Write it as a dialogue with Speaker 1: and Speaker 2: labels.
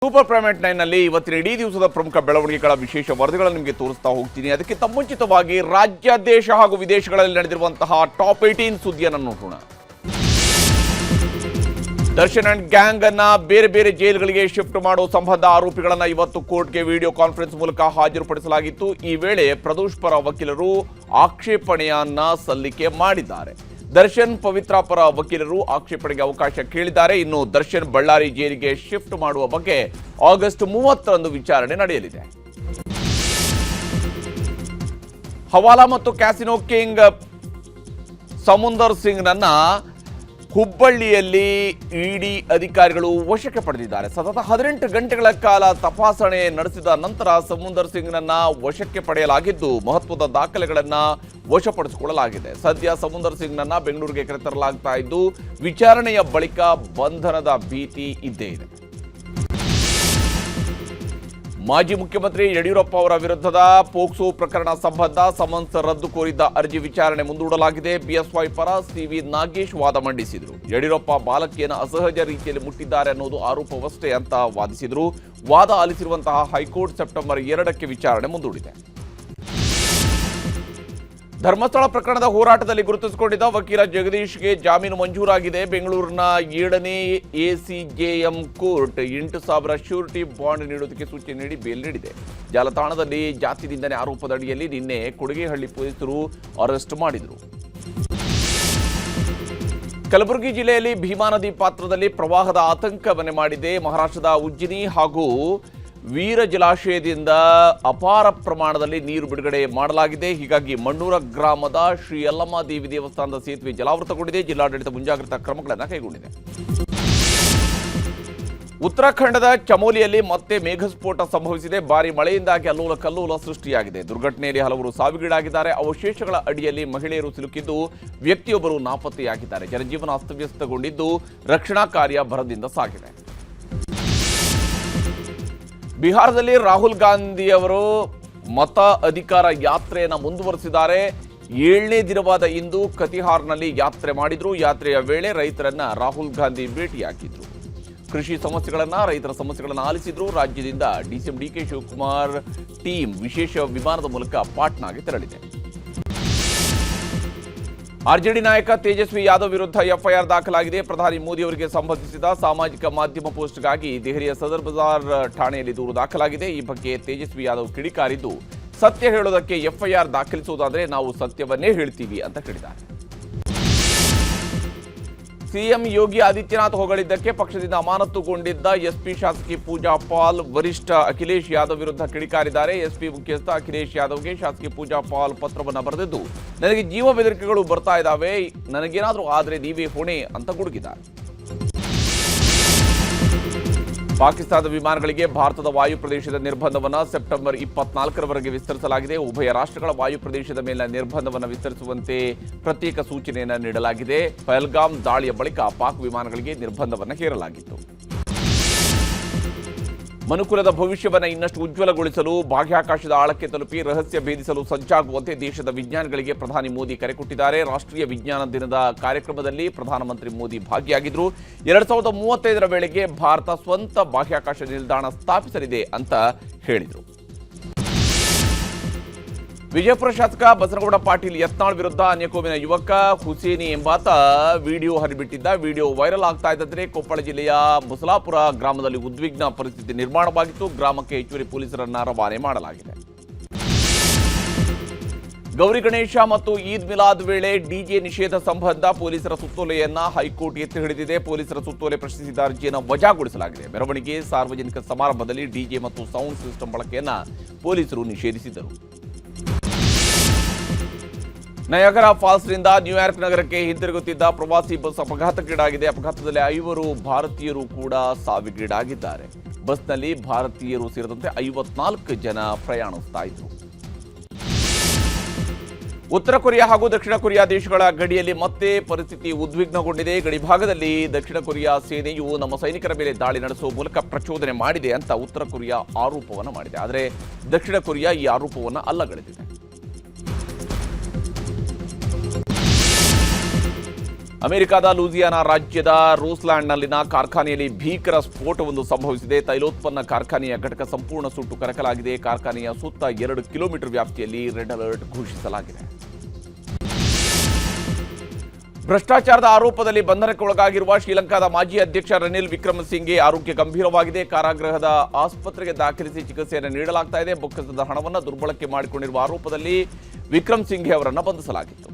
Speaker 1: Super prime at 9 ನಲ್ಲಿ ಇವತ್ತಿನ ಇಡೀ ದಿವಸದ ಪ್ರಮುಖ ಬೆಳವಣಿಗೆಗಳ ವಿಶೇಷ ವರದಿಗಳನ್ನು ನಿಮಗೆ ತೋರಿಸ್ತಾ ಹೋಗ್ತೀನಿ. ಅದಕ್ಕಿಂತ ಮುಂಚಿತವಾಗಿ ರಾಜ್ಯ, ದೇಶ ಹಾಗೂ ವಿದೇಶಗಳಲ್ಲಿ ನಡೆದಿರುವಂತಹ ಟಾಪ್ 18 ಸುದ್ದಿಯನ್ನು ನೋಡೋಣ. ದರ್ಶನ್ ಅಂಡ್ ಗ್ಯಾಂಗ್ ಅನ್ನ ಬೇರೆ ಬೇರೆ ಜೈಲುಗಳಿಗೆ ಶಿಫ್ಟ್ ಮಾಡೋ ಸಂಬಂಧ ಆರೋಪಿಗಳನ್ನ ಇವತ್ತು ಕೋರ್ಟ್ಗೆ ವಿಡಿಯೋ ಕಾನ್ಫರೆನ್ಸ್ ಮೂಲಕ ಹಾಜರುಪಡಿಸಲಾಗಿತ್ತು. ಈ ವೇಳೆ ಪ್ರದೋಷ್ ಪರ ವಕೀಲರು ಆಕ್ಷೇಪಣೆಯನ್ನ ಸಲ್ಲಿಕೆ ಮಾಡಿದ್ದಾರೆ. ದರ್ಶನ್ ಪವಿತ್ರ ಪರ ವಕೀಲರು ಆಕ್ಷೇಪಣೆಗೆ ಅವಕಾಶ ಕೇಳಿದ್ದಾರೆ. ಇನ್ನು ದರ್ಶನ್ ಬಳ್ಳಾರಿ ಜೈಲಿಗೆ ಶಿಫ್ಟ್ ಮಾಡುವ ಬಗ್ಗೆ ಆಗಸ್ಟ್ 30ರಂದು ವಿಚಾರಣೆ ನಡೆಯಲಿದೆ. ಹವಾಲಾ ಮತ್ತು ಕ್ಯಾಸಿನೋ ಕಿಂಗ್ ಸಮುಂದರ್ ಸಿಂಗ್ ನನ್ನ ಹುಬ್ಬಳ್ಳಿಯಲ್ಲಿ ಇಡಿ ಅಧಿಕಾರಿಗಳು ವಶಕ್ಕೆ ಪಡೆದಿದ್ದಾರೆ. ಸತತ 18 ಗಂಟೆಗಳ ಕಾಲ ತಪಾಸಣೆ ನಡೆಸಿದ ನಂತರ ಸಮುಂದರ್ ಸಿಂಗ್ ನನ್ನ ವಶಕ್ಕೆ ಪಡೆಯಲಾಗಿದ್ದು ಮಹತ್ವದ ದಾಖಲೆಗಳನ್ನ ವಶಪಡಿಸಿಕೊಳ್ಳಲಾಗಿದೆ. ಸದ್ಯ ಸಮುಂದರ್ ಸಿಂಗ್ ನನ್ನ ಬೆಂಗಳೂರಿಗೆ ಕರೆತರಲಾಗ್ತಾ ಇದ್ದು ವಿಚಾರಣೆಯ ಬಳಿಕ ಬಂಧನದ ಭೀತಿ ಇದ್ದೇ ಇದೆ. ಮಾಜಿ ಮುಖ್ಯಮಂತ್ರಿ ಯಡಿಯೂರಪ್ಪ ಅವರ ವಿರುದ್ಧದ ಪೋಕ್ಸೋ ಪ್ರಕರಣ ಸಂಬಂಧ ಸಮನ್ಸ್ ರದ್ದು ಕೋರಿದ್ದ ಅರ್ಜಿ ವಿಚಾರಣೆ ಮುಂದೂಡಲಾಗಿದೆ. ಬಿಎಸ್ವೈ ಪರ ಸಿವಿ ನಾಗೇಶ್ ವಾದ ಮಂಡಿಸಿದರು. ಯಡಿಯೂರಪ್ಪ ಬಾಲಕಿಯನ್ನು ಅಸಹಜ ರೀತಿಯಲ್ಲಿ ಮುಟ್ಟಿದ್ದಾರೆ ಅನ್ನೋದು ಆರೋಪವಷ್ಟೇ ಅಂತ ವಾದಿಸಿದರು. ವಾದ ಆಲಿಸಿರುವಂತಹ ಹೈಕೋರ್ಟ್ ಸೆಪ್ಟೆಂಬರ್ 2ಕ್ಕೆ ವಿಚಾರಣೆ ಮುಂದೂಡಿದೆ. ಧರ್ಮಸ್ಥಳ ಪ್ರಕರಣದ ಹೋರಾಟದಲ್ಲಿ ಗುರುತಿಸಿಕೊಂಡಿದ್ದ ವಕೀಲ ಜಗದೀಶ್ಗೆ ಜಾಮೀನು ಮಂಜೂರಾಗಿದೆ. ಬೆಂಗಳೂರಿನ 7ನೇ ಎಸಿಜೆಎಂ ಕೋರ್ಟ್ 8,000 ಶ್ಯೂರಿಟಿ ಬಾಂಡ್ ನೀಡುವುದಕ್ಕೆ ಸೂಚನೆ ನೀಡಿ ಬೇಲ್ ನೀಡಿದೆ. ಜಾಲತಾಣದಲ್ಲಿ ಜಾತಿ ನಿಂದನೆ ಆರೋಪದ ಅಡಿಯಲ್ಲಿ ನಿನ್ನೆ ಕೊಡಗೇಹಳ್ಳಿ ಪೊಲೀಸರು ಅರೆಸ್ಟ್ ಮಾಡಿದರು. ಕಲಬುರಗಿ ಜಿಲ್ಲೆಯಲ್ಲಿ ಭೀಮಾ ನದಿ ಪಾತ್ರದಲ್ಲಿ ಪ್ರವಾಹದ ಆತಂಕ ಮನೆ ಮಾಡಿದೆ. ಮಹಾರಾಷ್ಟ್ರದ ಉಜ್ಜಿನಿ ಹಾಗೂ ವೀರ ಜಲಾಶಯದಿಂದ ಅಪಾರ ಪ್ರಮಾಣದಲ್ಲಿ ನೀರು ಬಿಡುಗಡೆ ಮಾಡಲಾಗಿದೆ. ಹೀಗಾಗಿ ಮಣ್ಣೂರ ಗ್ರಾಮದ ಶ್ರೀ ಯಲ್ಲಮ್ಮ ದೇವಿ ದೇವಸ್ಥಾನದ ಸೇತುವೆ ಜಲಾವೃತಗೊಂಡಿದೆ. ಜಿಲ್ಲಾಡಳಿತ ಮುಂಜಾಗ್ರತಾ ಕ್ರಮಗಳನ್ನು ಕೈಗೊಂಡಿದೆ. ಉತ್ತರಾಖಂಡದ ಚಮೋಲಿಯಲ್ಲಿ ಮತ್ತೆ ಮೇಘಸ್ಫೋಟ ಸಂಭವಿಸಿದೆ. ಭಾರಿ ಮಳೆಯಿಂದಾಗಿ ಅಲ್ಲೋಲ ಕಲ್ಲೋಲ ಸೃಷ್ಟಿಯಾಗಿದೆ. ದುರ್ಘಟನೆಯಲ್ಲಿ ಹಲವರು ಸಾವಿಗೀಡಾಗಿದ್ದಾರೆ. ಅವಶೇಷಗಳ ಅಡಿಯಲ್ಲಿ ಮಹಿಳೆಯರು ಸಿಲುಕಿದ್ದು ವ್ಯಕ್ತಿಯೊಬ್ಬರು ನಾಪತ್ತೆಯಾಗಿದ್ದಾರೆ. ಜನಜೀವನ ಅಸ್ತವ್ಯಸ್ತಗೊಂಡಿದ್ದು ರಕ್ಷಣಾ ಕಾರ್ಯ ಭರದಿಂದ ಸಾಗಿದೆ. ಬಿಹಾರದಲ್ಲಿ ರಾಹುಲ್ ಗಾಂಧಿ ಅವರು ಮತ ಅಧಿಕಾರ ಯಾತ್ರೆಯನ್ನು ಮುಂದುವರೆಸಿದ್ದಾರೆ. 7ನೇ ದಿನವಾದ ಇಂದು ಕತಿಹಾರ್ನಲ್ಲಿ ಯಾತ್ರೆ ಮಾಡಿದ್ರು. ಯಾತ್ರೆಯ ವೇಳೆ ರೈತರನ್ನ ರಾಹುಲ್ ಗಾಂಧಿ ಭೇಟಿಯಾಗಿದ್ರು. ಕೃಷಿ ಸಮಸ್ಯೆಗಳನ್ನ ರೈತರ ಸಮಸ್ಯೆಗಳನ್ನು ಆಲಿಸಿದ್ರು. ರಾಜ್ಯದಿಂದ ಡಿಸಿಎಂ ಡಿಕೆ ಶಿವಕುಮಾರ್ ಟೀಮ್ ವಿಶೇಷ ವಿಮಾನದ ಮೂಲಕ ಪಾಟ್ನಾಗೆ ತೆರಳಿದೆ. ಆರ್ಜೆಡಿ ನಾಯಕ ತೇಜಸ್ವಿ ಯಾದವ್ ವಿರುದ್ಧ ಎಫ್ಐಆರ್ ದಾಖಲಾಗಿದೆ. ಪ್ರಧಾನಿ ಮೋದಿ ಅವರಿಗೆ ಸಂಬಂಧಿಸಿದ ಸಾಮಾಜಿಕ ಮಾಧ್ಯಮ ಪೋಸ್ಟ್ಗಾಗಿ ದೆಹಲಿಯ ಸದರ್ ಬಜಾರ್ ಠಾಣೆಯಲ್ಲಿ ದೂರು ದಾಖಲಾಗಿದೆ. ಈ ಬಗ್ಗೆ ತೇಜಸ್ವಿ ಯಾದವ್ ಕಿಡಿಕಾರಿದ್ದು, ಸತ್ಯ ಹೇಳೋದಕ್ಕೆ ಎಫ್ಐಆರ್ ದಾಖಲಿಸುವುದಾದರೆ ನಾವು ಸತ್ಯವನ್ನೇ ಹೇಳ್ತೀವಿ ಅಂತ ಹೇಳಿದ್ದಾರೆ. ಸಿಎಂ ಯೋಗಿ ಆದಿತ್ಯನಾಥ್ ಹೊಗಳಿದ್ದಕ್ಕೆ ಪಕ್ಷದಿಂದ ಅಮಾನತುಗೊಂಡಿದ್ದ ಎಸ್ಪಿ ಶಾಸಕಿ ಪೂಜಾ ಪಾಲ್ ವರಿಷ್ಠ ಅಖಿಲೇಶ್ ಯಾದವ್ ವಿರುದ್ಧ ಕಿಡಿಕಾರಿದ್ದಾರೆ. ಎಸ್ಪಿ ಮುಖ್ಯಸ್ಥ ಅಖಿಲೇಶ್ ಯಾದವ್ಗೆ ಶಾಸಕಿ ಪೂಜಾ ಪಾಲ್ ಪತ್ರವನ್ನು ಬರೆದಿದ್ದು, ನನಗೆ ಜೀವ ಬೆದರಿಕೆಗಳು ಬರ್ತಾ ಇದ್ದಾವೆ, ನನಗೇನಾದರೂ ಆದರೆ ನೀವೇ ಹೊಣೆ ಅಂತ ಗುಡುಗಿದ್ದಾರೆ. ಪಾಕಿಸ್ತಾನದ ವಿಮಾನಗಳಿಗೆ ಭಾರತದ ವಾಯು ಪ್ರದೇಶದ ನಿರ್ಬಂಧವನ್ನು ಸೆಪ್ಟೆಂಬರ್ 24ರವರೆಗೆ ವಿಸ್ತರಿಸಲಾಗಿದೆ. ಉಭಯ ರಾಷ್ಟ್ರಗಳ ವಾಯು ಪ್ರದೇಶದ ಮೇಲಿನ ನಿರ್ಬಂಧವನ್ನು ವಿಸ್ತರಿಸುವಂತೆ ಪ್ರತ್ಯೇಕ ಸೂಚನೆಯನ್ನು ನೀಡಲಾಗಿದೆ. ಪಹಲ್ಗಾಮ್ ದಾಳಿಯ ಬಳಿಕ ಪಾಕ್ ವಿಮಾನಗಳಿಗೆ ನಿರ್ಬಂಧವನ್ನು ಹೇರಲಾಗಿತ್ತು. ಮನುಕುಲದ ಭವಿಷ್ಯವನ್ನು ಇನ್ನಷ್ಟು ಉಜ್ವಲಗೊಳಿಸಲು ಬಾಹ್ಯಾಕಾಶದ ಆಳಕ್ಕೆ ತಲುಪಿ ರಹಸ್ಯ ಭೇದಿಸಲು ಸಜ್ಜಾಗುವಂತೆ ದೇಶದ ವಿಜ್ಞಾನಿಗಳಿಗೆ ಪ್ರಧಾನಿ ಮೋದಿ ಕರೆ ಕೊಟ್ಟಿದ್ದಾರೆ. ರಾಷ್ಟ್ರೀಯ ವಿಜ್ಞಾನ ದಿನದ ಕಾರ್ಯಕ್ರಮದಲ್ಲಿ ಪ್ರಧಾನಮಂತ್ರಿ ಮೋದಿ ಭಾಗಿಯಾಗಿದ್ದರು. 2035ರ ವೇಳೆಗೆ ಭಾರತ ಸ್ವಂತ ಬಾಹ್ಯಾಕಾಶ ನಿಲ್ದಾಣ ಸ್ಥಾಪಿಸಲಿದೆ ಅಂತ ಹೇಳಿದರು. ವಿಜಯಪುರ ಶಾಸಕ ಬಸನಗೌಡ ಪಾಟೀಲ್ ಯತ್ನಾಳ್ ವಿರುದ್ಧ ಅನ್ಯಕೋಮಿನ ಯುವಕ ಹುಸೇನಿ ಎಂಬಾತ ವಿಡಿಯೋ ಹರಿಬಿಟ್ಟಿದ್ದ. ವಿಡಿಯೋ ವೈರಲ್ ಆಗ್ತಾ ಇದ್ದಂತೆ ಕೊಪ್ಪಳ ಜಿಲ್ಲೆಯ ಮುಸಲಾಪುರ ಗ್ರಾಮದಲ್ಲಿ ಉದ್ವಿಗ್ನ ಪರಿಸ್ಥಿತಿ ನಿರ್ಮಾಣವಾಗಿತ್ತು. ಗ್ರಾಮಕ್ಕೆ ಹೆಚ್ಚುವರಿ ಪೊಲೀಸರನ್ನ ರವಾನೆ ಮಾಡಲಾಗಿದೆ. ಗೌರಿ ಗಣೇಶ ಮತ್ತು ಈದ್ ಮಿಲಾದ್ ವೇಳೆ ಡಿಜೆ ನಿಷೇಧ ಸಂಬಂಧ ಪೊಲೀಸರ ಸುತ್ತೋಲೆಯನ್ನ ಹೈಕೋರ್ಟ್ ಎತ್ತಿ ಹಿಡಿದಿದೆ. ಪೊಲೀಸರ ಸುತ್ತೋಲೆ ಪ್ರಶ್ನಿಸಿದ ಅರ್ಜಿಯನ್ನು ವಜಾಗೊಳಿಸಲಾಗಿದೆ. ಮೆರವಣಿಗೆ, ಸಾರ್ವಜನಿಕ ಸಮಾರಂಭದಲ್ಲಿ ಡಿಜೆ ಮತ್ತು ಸೌಂಡ್ ಸಿಸ್ಟಮ್ ಬಳಕೆಯನ್ನ ಪೊಲೀಸರು ನಿಷೇಧಿಸಿದರು. ನಯಾಗರಾ ಫಾಲ್ಸ್ನಿಂದ ನ್ಯೂಯಾರ್ಕ್ ನಗರಕ್ಕೆ ಹಿಂತಿರುಗುತ್ತಿದ್ದ ಪ್ರವಾಸಿ ಬಸ್ ಅಪಘಾತಕ್ಕೀಡಾಗಿದೆ. ಅಪಘಾತದಲ್ಲಿ 5 ಭಾರತೀಯರು ಕೂಡ ಸಾವಿಗೀಡಾಗಿದ್ದಾರೆ. ಬಸ್ನಲ್ಲಿ ಭಾರತೀಯರು ಸೇರಿದಂತೆ 54 ಜನ ಪ್ರಯಾಣಿಸ್ತಾ ಇದ್ರು. ಉತ್ತರ ಕೊರಿಯಾ ಹಾಗೂ ದಕ್ಷಿಣ ಕೊರಿಯಾ ದೇಶಗಳ ಗಡಿಯಲ್ಲಿ ಮತ್ತೆ ಪರಿಸ್ಥಿತಿ ಉದ್ವಿಗ್ನಗೊಂಡಿದೆ. ಗಡಿಭಾಗದಲ್ಲಿ ದಕ್ಷಿಣ ಕೊರಿಯಾ ಸೇನೆಯು ನಮ್ಮ ಸೈನಿಕರ ಮೇಲೆ ದಾಳಿ ನಡೆಸುವ ಮೂಲಕ ಪ್ರಚೋದನೆ ಮಾಡಿದೆ ಅಂತ ಉತ್ತರ ಕೊರಿಯಾ ಆರೋಪವನ್ನು ಮಾಡಿದೆ. ಆದರೆ ದಕ್ಷಿಣ ಕೊರಿಯಾ ಈ ಆರೋಪವನ್ನು ಅಲ್ಲಗಳೆದಿದೆ. ಅಮೆರಿಕದ ಲೂಸಿಯಾನಾ ರಾಜ್ಯದ ರೋಸ್ಲ್ಯಾಂಡ್ನಲ್ಲಿನ ಕಾರ್ಖಾನೆಯಲ್ಲಿ ಭೀಕರ ಸ್ಫೋಟವೊಂದು ಸಂಭವಿಸಿದೆ. ತೈಲೋತ್ಪನ್ನ ಕಾರ್ಖಾನೆಯ ಘಟಕ ಸಂಪೂರ್ಣ ಸುಟ್ಟು ಕರಕಲಾಗಿದೆ. ಕಾರ್ಖಾನೆಯ ಸುತ್ತ 2 ಕಿಲೋಮೀಟರ್ ವ್ಯಾಪ್ತಿಯಲ್ಲಿ ರೆಡ್ ಅಲರ್ಟ್ ಘೋಷಿಸಲಾಗಿದೆ. ಭ್ರಷ್ಟಾಚಾರದ ಆರೋಪದಲ್ಲಿ ಬಂಧನಕ್ಕೊಳಗಾಗಿರುವ ಶ್ರೀಲಂಕಾದ ಮಾಜಿ ಅಧ್ಯಕ್ಷ ರನಿಲ್ ವಿಕ್ರಮಸಿಂಘೆ ಆರೋಗ್ಯ ಗಂಭೀರವಾಗಿದೆ. ಕಾರಾಗೃಹದ ಆಸ್ಪತ್ರೆಗೆ ದಾಖಲಿಸಿ ಚಿಕಿತ್ಸೆಯನ್ನು ನೀಡಲಾಗ್ತಾ ಇದೆ. ಬೊಕ್ಕಸದ ಹಣವನ್ನು ದುರ್ಬಳಕೆ ಮಾಡಿಕೊಂಡಿರುವ ಆರೋಪದಲ್ಲಿ ವಿಕ್ರಮಸಿಂಘೆ ಅವರನ್ನು ಬಂಧಿಸಲಾಗಿತ್ತು.